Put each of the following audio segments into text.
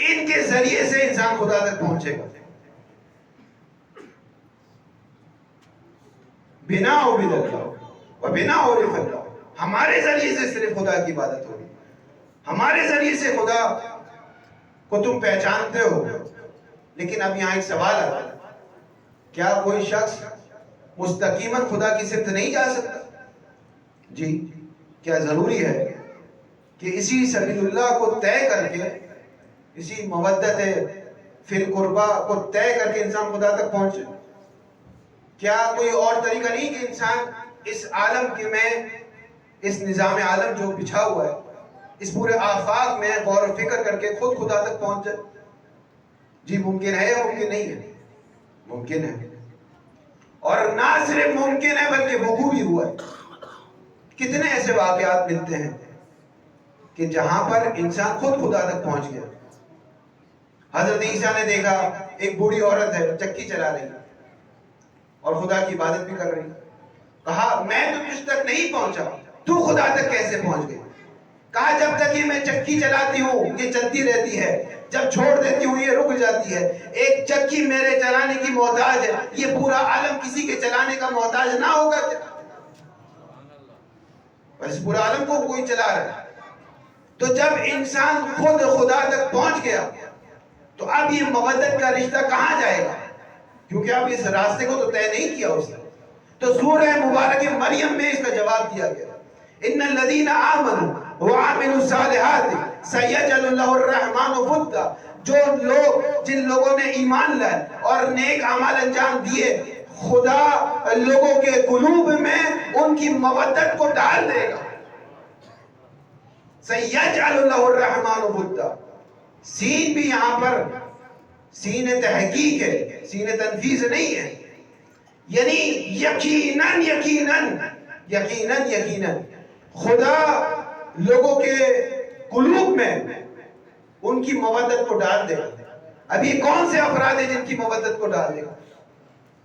ان کے ذریعے سے انسان خدا تک پہنچے گا. بنا عبد اللہ و بنا عرف اللہ. ہمارے ذریعے سے صرف خدا کی عبادت ہوگی. ہمارے ذریعے سے خدا کو تم پہچانتے ہو. لیکن اب یہاں ایک سوال ہے, کیا کوئی شخص مستقیماً خدا کی سمت نہیں جا سکتا؟ جی, کیا ضروری ہے کہ اسی سبیل اللہ کو طے کر کے, اسی مودت فی القربہ کو طے کر کے انسان خدا تک پہنچے؟ کیا کوئی اور طریقہ نہیں کہ انسان اس عالم کے میں, اس نظام عالم جو بچھا ہوا ہے, اس پورے آفاق میں غور و فکر کر کے خود خدا تک پہنچ جائے؟ جی ممکن ہے یا ممکن نہیں ہے؟ ممکن ہے, اور نہ صرف ممکن ہے بلکہ وقوع بھی ہوا ہے. کتنے ایسے واقعات ملتے ہیں کہ جہاں پر انسان خود خدا تک پہنچ گیا. حضرت عیسیٰ نے دیکھا ایک بوڑھی عورت ہے, چکی چلا رہی اور خدا کی عبادت بھی کر رہی. کہا میں تو تجھ تک نہیں پہنچا, تو خدا تک کیسے پہنچ گئی؟ کہا جب تک یہ میں چکی چلاتی ہوں یہ چلتی رہتی ہے, جب چھوڑ دیتی ہوں یہ رک جاتی ہے. ایک چکی میرے چلانے کی محتاج ہے, یہ پورا عالم کسی کے چلانے کا محتاج نہ ہوگا کیا؟ بس پورا عالم کو کوئی چلا رہا ہے. تو جب انسان خود خدا تک پہنچ گیا تو اب یہ مودت کا رشتہ کہاں جائے گا؟ کیونکہ اب اس راستے کو تو طے نہیں کیا اس نے. تو سورہ مبارک مریم میں اس کا جواب دیا گیا, ان الذین آمنوا وعملوا الصالحات سیجعل اللہ الرحمن ودا. جو لوگ, جن لوگوں نے ایمان لائے اور نیک اعمال انجام دیے, خدا لوگوں کے قلوب میں ان کی مودت کو ڈال دے گا. سیجعل اللہ الرحمن ودا. سین بھی یہاں پر سین تحقیق ہے, سین تنفیذ نہیں ہے. یعنی یقیناً یقیناً یقیناً یقیناً خدا لوگوں کے قلوب میں ان کی مودت کو ڈال دے گا. اب یہ کون سے افراد ہیں جن کی مودت کو ڈال دے گا؟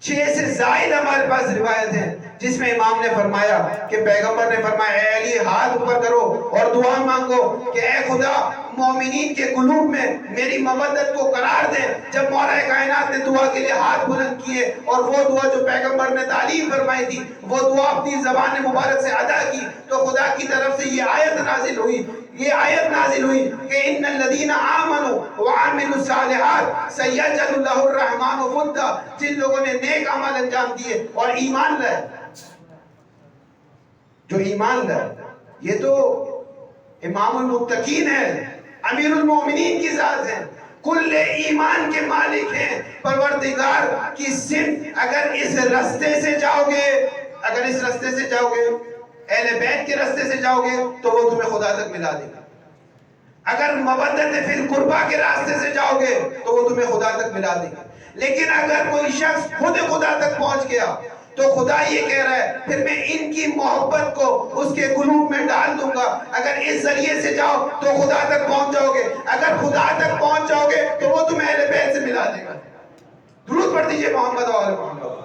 6 سے زائد ہمارے پاس روایت ہیں جس میں امام نے فرمایا کہ پیغمبر نے فرمایا اے علی ہاتھ اوپر کرو اور دعا مانگو کہ اے خدا مومنین کے قلوب میں میری مودت کو قرار دے. جب مولا کائنات نے دعا کے لیے ہاتھ بلند کیے اور وہ دعا جو پیغمبر نے تعلیم فرمائی تھی وہ دعا اپنی زبان مبارک سے ادا کی تو خدا کی طرف سے یہ آیت نازل ہوئی, یہ آیت نازل ہوئی کہ ان الذین آمنوا وعملوا الصالحات سیجعل اللہ الرحمن ودا. جن لوگوں نے نیک عمل انجام دیے اور ایمان لائے, جو ایمان لائے, یہ تو امام المتقین ہے, امیر المومنین کی ذات ہے, کل ایمان کے مالک ہیں. پروردگار کی سمت اگر اس رستے سے جاؤ گے, اگر اس رستے سے جاؤ گے, اہل بیت کے رستے سے جاؤ گے تو وہ تمہیں خدا تک ملا دے گا. اگر مودت فی القربہ کے راستے سے جاؤ گے تو وہ تمہیں خدا تک ملا دے گا. لیکن اگر کوئی شخص خود خدا تک پہنچ گیا تو خدا یہ کہہ رہا ہے پھر میں ان کی محبت کو اس کے قلوب میں ڈال دوں گا. اگر اس ذریعے سے جاؤ تو خدا تک پہنچ جاؤ گے, اگر خدا تک پہنچ جاؤ گے تو وہ تمہیں اہل بیت سے ملا دے گا. درود پڑھ دیجئے محمد و آل محمد.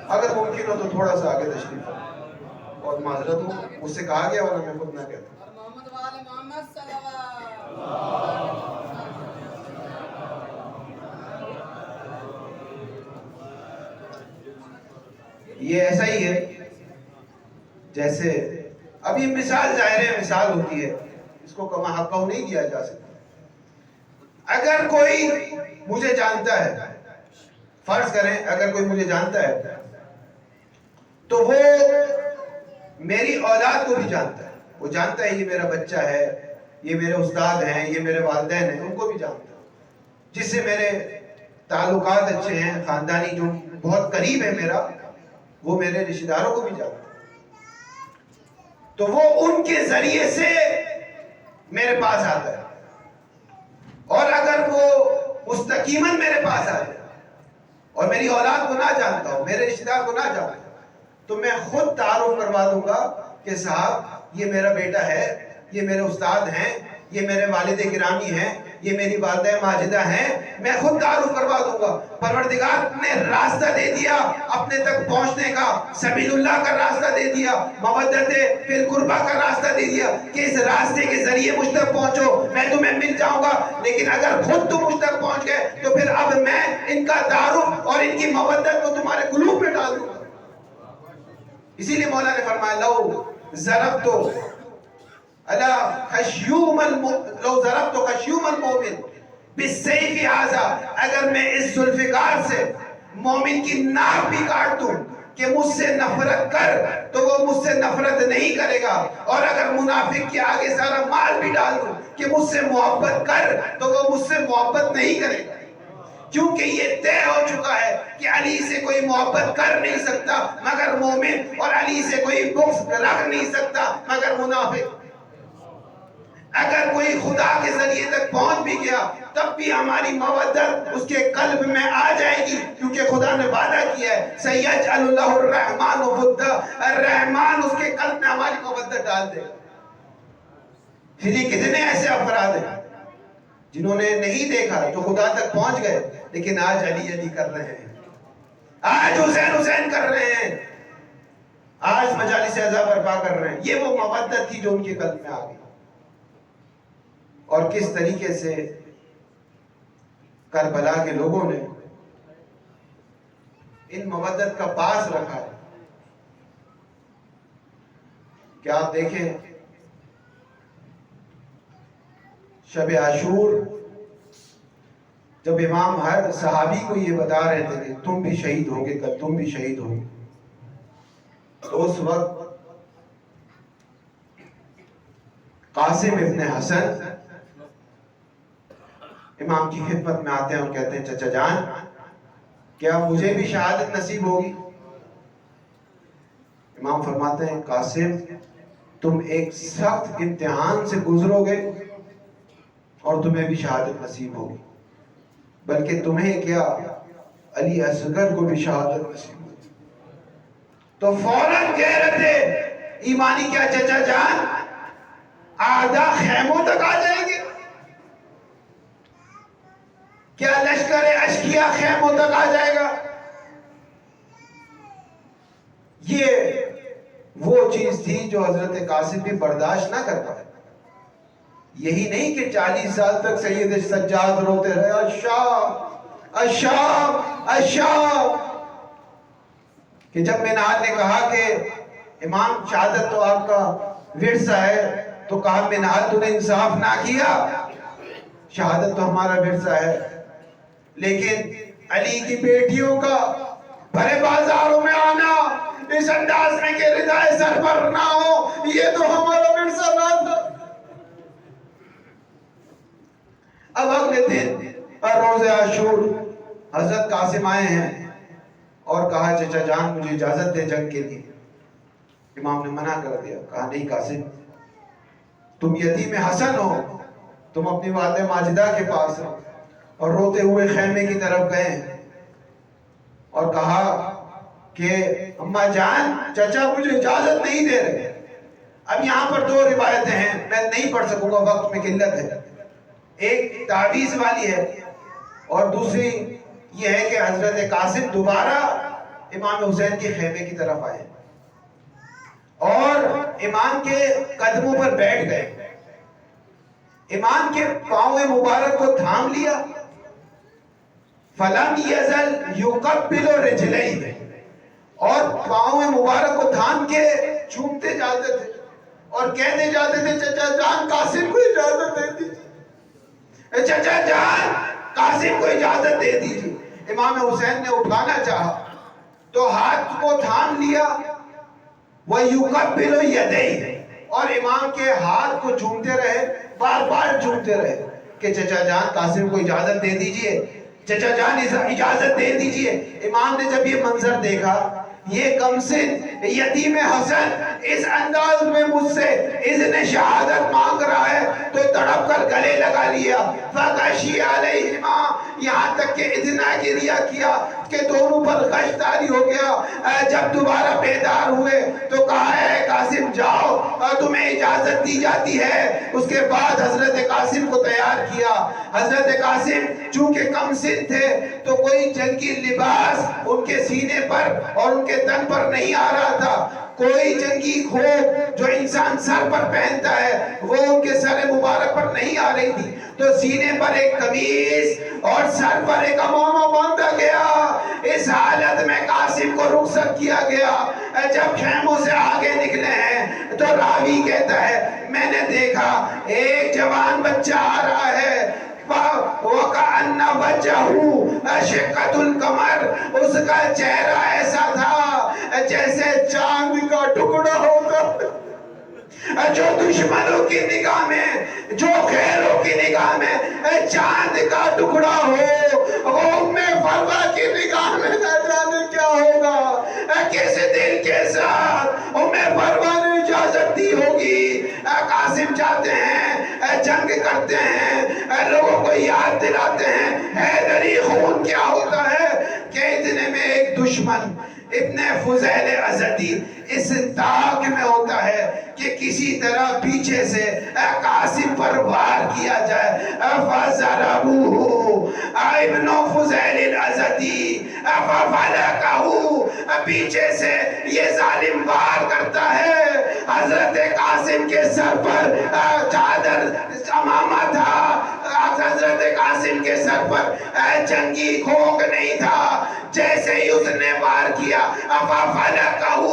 اگر ممکن ہو تو تھوڑا سا آگے تشریف فرمائیں. اور معذرت ہو, مجھ سے کہا گیا ورنہ میں خود نہ کہتا. یہ ایسا ہی ہے جیسے اب یہ مثال ظاہر ہے, مثال ہوتی ہے, اس کو کما حقہ نہیں دیا جا سکتا. اگر کوئی مجھے جانتا ہے, فرض کریں اگر کوئی مجھے جانتا ہے تو وہ میری اولاد کو بھی جانتا ہے. وہ جانتا ہے یہ میرا بچہ ہے, یہ میرے استاد ہیں, یہ میرے والدین ہیں, ان کو بھی جانتا ہے. جس سے میرے تعلقات اچھے ہیں, خاندانی جو بہت قریب ہے میرا, وہ میرے رشتہ داروں کو بھی جانتا ہے. تو وہ ان کے ذریعے سے میرے پاس آتا ہے. اور اگر وہ مستقیماً میرے پاس آ جائے اور میری اولاد کو نہ جانتا ہو, میرے رشتہ دار کو نہ جانتا ہو, تو میں خود تعارف کروا دوں گا کہ صاحب یہ میرا بیٹا ہے, یہ میرے استاد ہیں, یہ میرے والد گرامی ہیں، یہ میری والدہ ماجدہ ہیں، میں خود تعارف کروا دوں گا۔ پروردگار نے راستہ دے دیا اپنے تک پہنچنے کا، سبیل اللہ کا راستہ دے دیا، مودت فی القربہ کا راستہ دے دیا کہ اس راستے کے ذریعے مجھ تک پہنچو، میں تمہیں مل جاؤں گا۔ لیکن اگر خود تم مجھ تک پہنچ گئے تو پھر اب میں ان کا تعارف اور ان کی مودت کو تمہارے قلوب میں ڈال دوں گا۔ اسی لیے مولا نے فرمایا لو ضربت خشیوم المؤمن بالسیف ھذا، اگر میں اس ذوالفقار سے مومن کی ناک بھی کاٹ دوں کہ مجھ سے نفرت کر تو وہ مجھ سے نفرت نہیں کرے گا، اور اگر منافق کے آگے سارا مال بھی ڈال دوں کہ مجھ سے محبت کر تو وہ مجھ سے محبت نہیں کرے گا، کیونکہ یہ طے ہو چکا ہے کہ علی سے کوئی محبت کر نہیں سکتا مگر مومن، اور علی سے کوئی بغض رکھ نہیں سکتا مگر منافق۔ اگر کوئی خدا کے ذریعے تک پہنچ بھی گیا تب بھی ہماری مودت اس کے قلب میں آ جائے گی، کیونکہ خدا نے وعدہ کیا ہے سَيَجْعَلُ اللَّهُ الرَّحْمَنُ وُدًّا، الرحمان اس کے قلب میں ہماری مودت ڈال دے۔ پھر یہ کتنے ایسے افراد ہیں جنہوں نے نہیں دیکھا جو خدا تک پہنچ گئے، لیکن آج علی علی کر رہے ہیں، آج حسین حسین کر رہے ہیں، آج مجالس اعزا برپا کر رہے ہیں۔ یہ وہ مودت تھی جو ان کے قلب میں آ گئی، اور کس طریقے سے کربلا کے لوگوں نے ان مودت کا پاس رکھا ہے۔ کیا آپ دیکھیں شب عاشور جب امام ہر صحابی کو یہ بتا رہے تھے کہ تم بھی شہید ہوگے، کل تم بھی شہید ہوگے، تو اس وقت قاسم ابن حسن امام کی خدمت میں آتے ہیں اور کہتے ہیں چچا جان کیا مجھے بھی شہادت نصیب ہوگی؟ امام فرماتے ہیں قاسم تم ایک سخت امتحان سے گزرو گے اور تمہیں بھی شہادت نصیب ہوگی، بلکہ تمہیں کیا علی اصغر کو بھی شہادت نصیب ہوگی۔ تو فوراً کہہ رہے تھے ایمانی کیا چچا جان اعداء خیموں تک آ جائیں گے؟ کیا لشکر اشکیا خیموں تک آ جائے گا؟ یہ وہ چیز تھی جو حضرت قاسم بھی برداشت نہ کر پائے۔ یہی نہیں کہ 40 سال تک سید سجاد روتے رہے الشام الشام الشام، کہ جب منہال نے کہا کہ امام شہادت تو آپ کا ورثہ ہے تو کہا منہال تو نے انصاف نہ کیا، شہادت تو ہمارا ورثہ ہے، لیکن علی کی بیٹیوں کا بھرے بازاروں میں آنا اس انداز میں کہ ردائے سر پر نہ ہو، یہ تو ہمارا ورثہ نہ تھا۔ اب اگلے دن روز عاشور حضرت قاسم آئے ہیں اور کہا چچا جان مجھے اجازت دے جنگ کے لیے۔ امام نے منع کر دیا، کہا نہیں قاسم تم یتیم حسن ہو، تم اپنی والدہ ماجدہ کے پاس ہو، اور روتے ہوئے خیمے کی طرف گئے اور کہا کہ اماں جان چچا مجھے اجازت نہیں دے رہے۔ اب یہاں پر 2 روایتیں ہیں، میں نہیں پڑھ سکوں گا وقت میں قلت ہے، ایک تعویذ والی ہے اور دوسری یہ ہے کہ حضرت قاسم دوبارہ امام حسین کے خیمے کی طرف آئے اور امام کے قدموں پر بیٹھ گئے، امام کے پاؤں مبارک کو تھام لیا، فَلَمْ يَزَلْ يُقَبِّلُ رِجْلَيْهِ، اور پاؤں مبارک کو تھام کے چومتے جاتے تھے اور کہتے جاتے تھے چچا جان قاسم کو اجازت دے دیجیے، چچا جان قاسم کو اجازت دے دیجیے۔ امام حسین نے اٹھانا چاہا تو ہاتھ کو تھام لیا، وَيُقَبِّلُ يَدَيْهِ، اور امام کے ہاتھ کو چومتے رہے، بار بار چومتے رہے کہ چچا جان قاسم کو اجازت دے دیجیے، چچا جان اجازت دے دیجیے۔ امام نے جب یہ منظر دیکھا، یہ کمسن یتیم حسن اس انداز میں مجھ سے اذن شہادت مانگ رہا ہے تو تڑپ کر گلے لگا لیا. فغشی علیہما، یہاں تک کہ اتنا گریہ کیا کہ دونوں پر غش طاری ہو گیا. جب دوبارہ بیدار ہوئے تو کہا ہے قاسم جاؤ، تمہیں اجازت دی جاتی ہے. اس کے بعد حضرت قاسم کو تیار کیا. حضرت قاسم چونکہ کم سن تھے تو کوئی جنگی لباس ان کے سینے پر اور ان کے تن پر نہیں آ رہا تھا. کوئی جنگی کھوپ جو انسان سر پر پہنتا ہے وہ ان کے سر مبارک پر نہیں آ رہی تھی. تو سینے پر ایک قمیص اور سر پر ایک عمامہ باندھا گیا. اس حالت میں قاسم کو رخصت کیا گیا. جب خیموں سے آگے نکلے ہیں تو راوی کہتا ہے میں نے دیکھا ایک جوان بچہ آ رہا ہے. وَكَأَنَّ وَجْهُ شِقَّةُ الْقَمَرِ، اس کا چہرہ ایسا تھا جیسے چاند کا ٹکڑا ہوگا. جو دشمنوں کی نگاہ میں، جو غیروں کی نگاہ میں چاند کا ٹکڑا ہو، وہ ام فروا کی نگاہ میں نہ جانے کیا ہوگا. کس دل کے ساتھ ام فروا نے اجازت دی ہوگی. قاسم جاتے ہیں، جنگ کرتے ہیں، لوگوں کو یاد دلاتے ہیں حیدری خون کیا ہوتا ہے. کہ اتنے میں ایک دشمن ابن فضیل ازدی اس طاق میں ہوتا ہے کہ کسی طرح پیچھے سے قاسم پر وار کیا جائے. فَضَرَبُوهُ ابن فضیل الازدی فَفَلَقَهُ، پیچھے سے یہ ظالم وار کرتا ہے. حضرت قاسم کے سر پر چادر عمامہ تھا. حضرت قاسم کے سر پر جنگی کھوک نہیں تھا. جیسے ہی اس نے وار کیا فَفَلَقَهُ،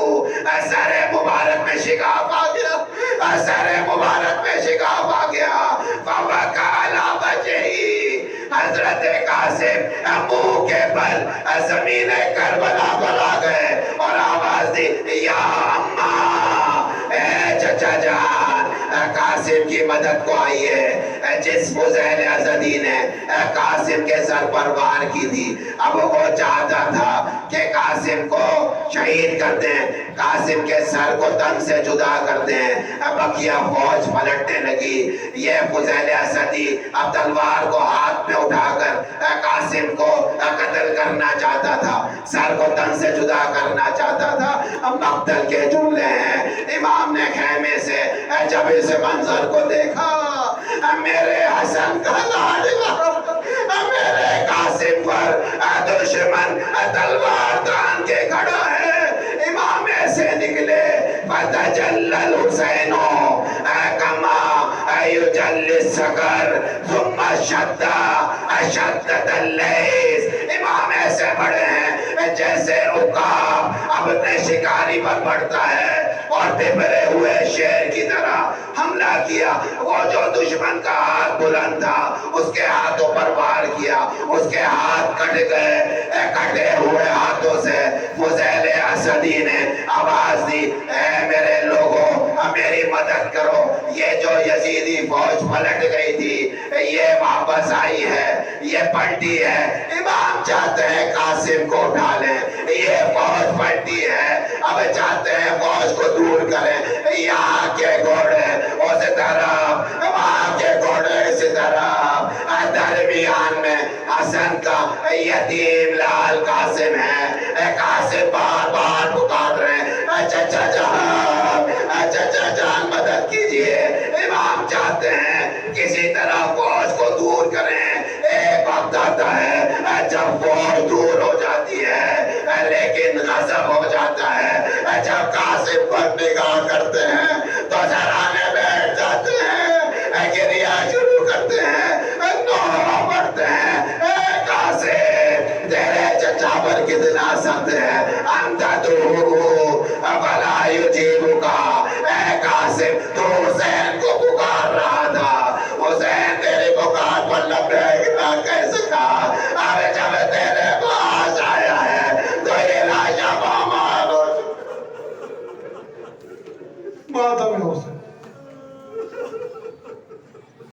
سر مبارک میں شگاف آ گیا. سر مبارک میں شگاف آ گیا. فَوَقَعَ عَلَى وَجْهِهِ، حضرت قاسم منہ کے بل زمین کربلا پر آ گئے اور آواز دی یا اماں، اے چچا جان، قاسم کی مدد کو آئیے. جس فضیل ازدی نے قاسم کے سر پر وار کی تھی اب وہ چاہتا تھا کہ قاسم کو شہید کر دیں، قاسم کے سر کو تن سے جدا کر دیں. بقیہ فوج پلٹنے لگی. یہ فضیل ازدی اب تلوار کو ہاتھ میں اٹھا کر قاسم کو قتل کرنا چاہتا تھا، سر کو تن سے جدا کرنا چاہتا تھا. اب مقتل کے جملے ہیں. امام نے خیمے سے جب اس منظر کو دیکھا، میرے حسن کا لاڈلا، میرے قاسم پر دشمن تلوار تان کے کھڑا ہے. امام ایسے نکلے فَتَجَلَّ الْحُسَيْنُ كَمَا يُجَلِّ الصَّقَرُ ثُمَّ شَدَّدَ اللَّيْثُ. امام ایسے بڑے ہیں جیسے عقاب اپنے شکاری پر بڑھتا ہے اور ببرے ہوئے شیر کی طرح حملہ کیا. وہ جو دشمن کا ہاتھ بلند تھا اس کے ہاتھوں پر وار کیا، اس کے ہاتھ کٹ گئے. کٹے ہوئے ہاتھوں سے فضیل ازدی نے آواز دی اے میرے لوگوں، میری مدد کرو. یہ جو یزیدی فوج پلٹ گئی تھی یہ واپس آئی ہے، یہ پلٹی ہے. امام چاہتے ہیں قاسم کو اٹھا لیں، یہ فوج پلٹی ہے. اب چاہتے ہیں فوج کو دور کریں. یہاں کے گھوڑے اس طرف، وہاں کے گھوڑے اس طرف. درمیان میں حسن کا یتیم لال قاسم ہے. قاسم بار بار پکار رہے ہیں چچا جان، چچا جان مدد کیجئے. امام چاہتے ہیں کسی طرح فوج کو دور کریں. ایک وقت آتا ہے جب فوج دور ہو جاتی ہے لیکن غضب ہو جاتا ہے. جب قاسم پر نگاہ کرتے ہیں تو ڈرانے بیٹھ جاتے ہیں، گریہ شروع کرتے ہیں، نوحہ پڑھتے ہیں. اے قاسم تیرے چچا پر کتنا سخت ہے. امددو فلا یجیبکا. اے قاسم تو حسین کو پکار رہا تھا، حسین تیری پکار پر لبیک نہ کہہ سکا. اب جب تیرے پاس آیا ہے تو یہ لاشا پامال ہو. ماتم ہو سکتا